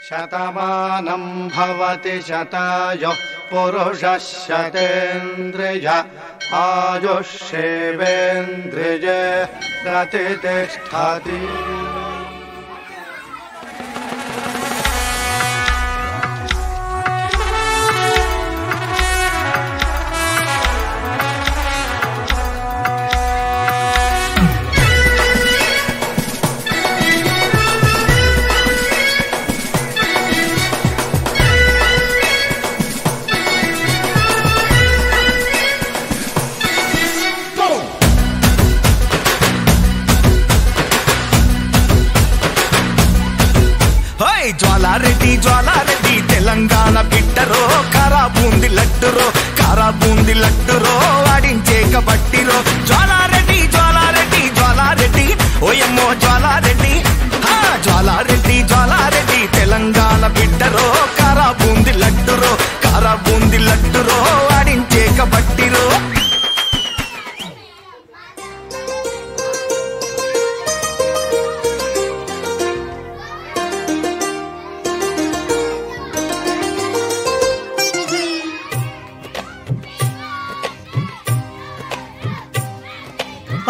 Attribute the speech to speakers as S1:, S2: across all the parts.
S1: శతమానం భవతి శతాయుః పురుషః శతేంద్రియ ఆయుష్యేవేంద్రియే ప్రతిష్ఠతి.
S2: జ్వాలారెడ్డి జ్వాలారెడ్డి తెలంగాణ బిడ్డరో, కారా బూంది లడ్డురో, కారా బూంది లడ్డురో, వాడించే కబట్టిరో. జ్వాలారెడ్డి జ్వాలారెడ్డి జ్వాలారెడ్డి ఓయమ్మో జ్వాలారెడ్డి, జ్వాలారెడ్డి జ్వాలారెడ్డి తెలంగాణ బిడ్డరో, కారా బూంది లడ్డురో, కారా బూంది లడ్డురో, వాడించే కబట్టిరో.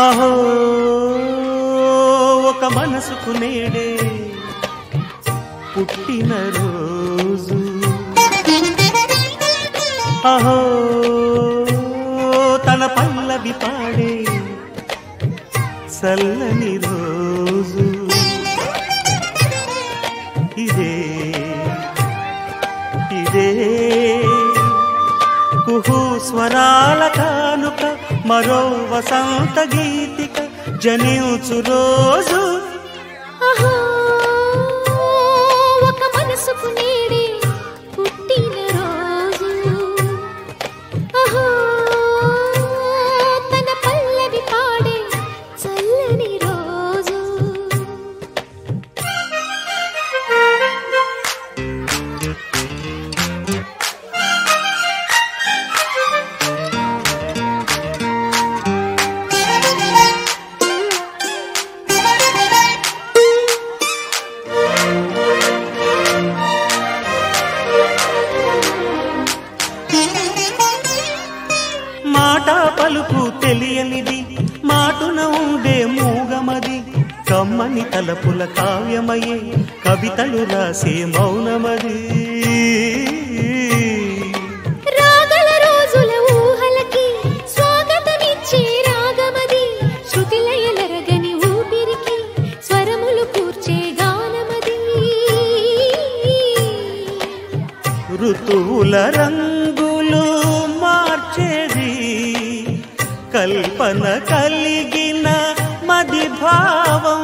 S3: అహో ఒక మనసుకు నేడే పుట్టిన రోజు, అహో తన పల్లవి పాడే చల్లని రోజు. ఇదే ఇదే కుహు స్వరాల కానుక, మరో వసంత గీతిక జనించు రోజు.
S4: అహో ఒక మనసుకు నేడే పుట్టిన రోజు, అహో తన పల్లవి పాడే చల్లని రోజు.
S3: మాట పలుకు తెలియనిది, మాటున ఉండే మూగమది, కమ్మని తలపుల కావ్యమయే కవితలు రాసే మౌనమది.
S4: రాగల రోజుల ఊహలకి స్వాగతమిచ్చే రాగమది, శృతిలయలరగని ఊపిరికి స్వరములు కూర్చే గానమది.
S3: ఋతువుల రంగులు మార్చేది, కల్పన కలిగిన మది భావం,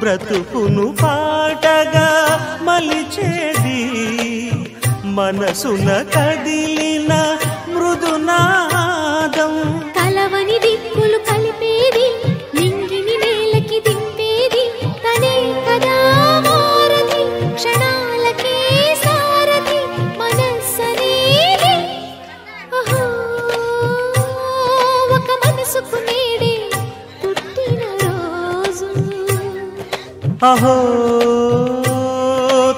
S3: బ్రతుకును పాటగా మలిచేది, మనసున కదిలిన మృదునాదం. కలవని దిక్కులు కలిపేది, నింగిని నేలకి దింపేది, తనే కదా మారది, క్షణాలకే సారది మనస్సనేది. అహో ఒక మనసుకు నేడే పుట్టిన రోజు, అహో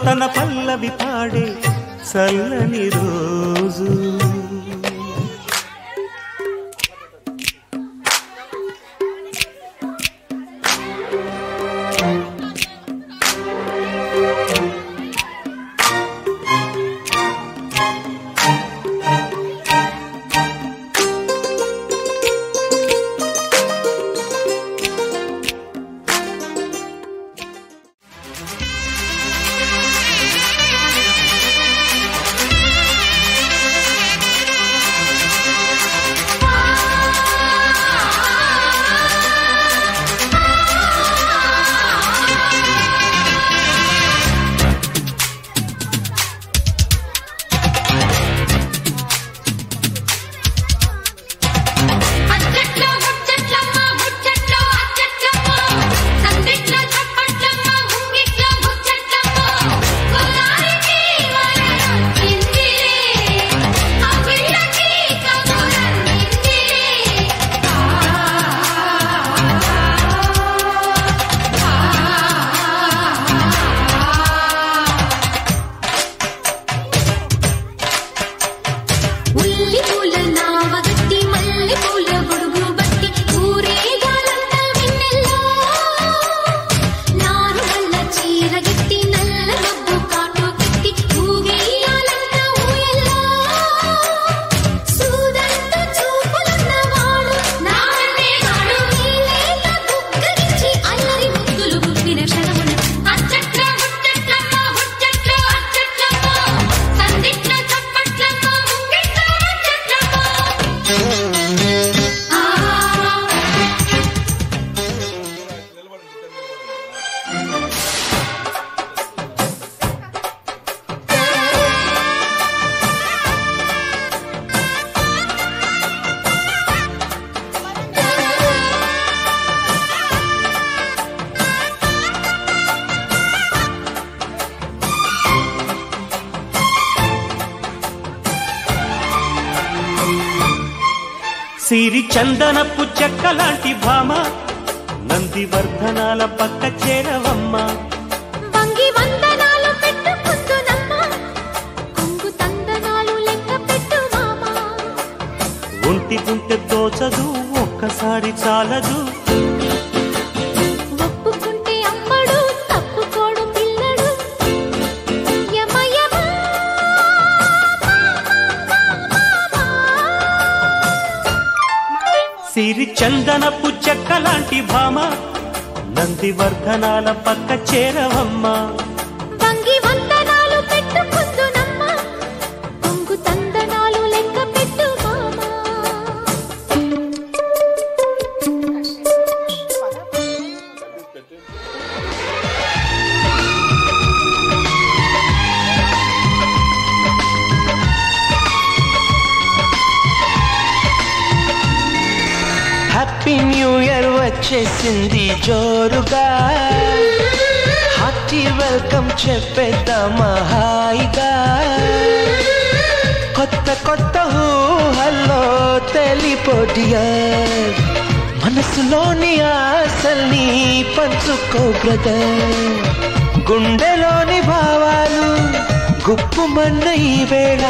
S3: తన పల్లవి పాడే చల్లని రోజు. సిరి చందనపు చెక్క లాంటి భామ నందివర్ధనాల పక్క చేరవమ్మ
S4: వంగి వందనాలు పెట్టుకుందునమ్మ కొంగు తందనాలు లెక్క పెట్టు మామా
S3: ఒంటి గుంటె దోచదు ఒక్కసారి చాలదు
S4: ఒప్పుకుంటే అమ్మడు తప్పుకోడు పిల్లడు యమయమా
S3: సిరి చందనపు చెక్క లాంటి భామ నందివర్ధనాల పక్క చేరవమ్మ
S4: వంగి వందనాలు పెట్టుకుందునమ్మ కొంగు తందనాలు లెక్క పెట్టు మామా
S5: హ్యాపీ న్యూ ఇయర్ వచ్చేసింది జోరుగా హార్టీ వెల్కమ్ చెప్పేద్దామా హాయిగా కొత్త కొత్త ఊహల్లో తెలిపోడియర్ మనసులోని ఆశల్ని పంచుకో బ్రదర్ గుండెలోని భావాలు గుప్పుమన్న ఈ వేళ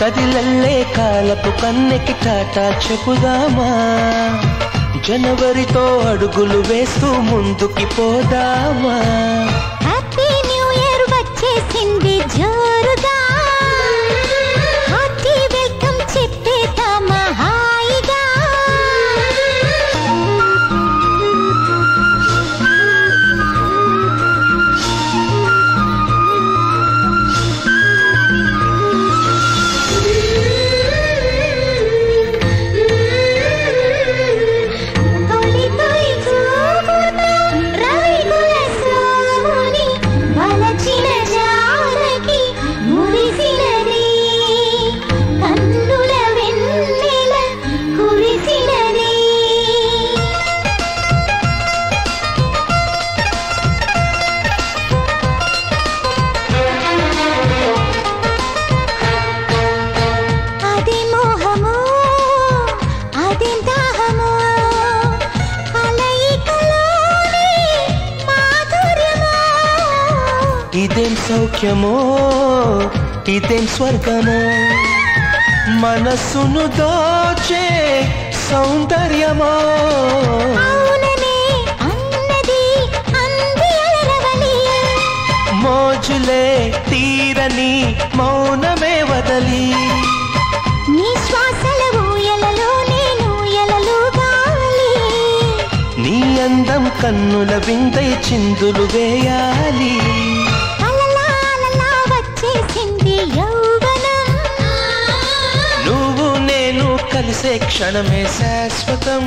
S5: కదిలల్లే కాలపు కన్నెకి టాటా చెప్పుదామా జనవరితో అడుగులు వేస్తూ ముందుకి పోదామా
S4: హ్యాపీ న్యూ ఇయర్ వచ్చేసింది జోరుగా హార్టీ వెల్కమ్ చెప్పేద్దామా హాయిగా తొలి తొలి చూపుతో రవికుల సోని వలచిన జానకి మురిసినది కన్నుల వెన్నెల కురిసినది అది మోహమో అది దాహమో కలయికలోని మాధుర్యమో
S5: ఇదేం సౌఖ్యమో ఇదేం స్వర్గమో మనసును దోచే సౌందర్యమో
S4: అవుననే అన్నది అంది అలరవలి
S5: మోజులే తీరని మౌనమే వదలి
S4: నీ శ్వాసల ఊయలలో నేను ఎలలుగాలి
S5: నీ అందం కన్నుల విందై చిందులు వేయాలి
S4: అలలా అలలా వచ్చేసింది యౌవనం
S5: నువ్వు నేను కలిసే క్షణమే శాశ్వతం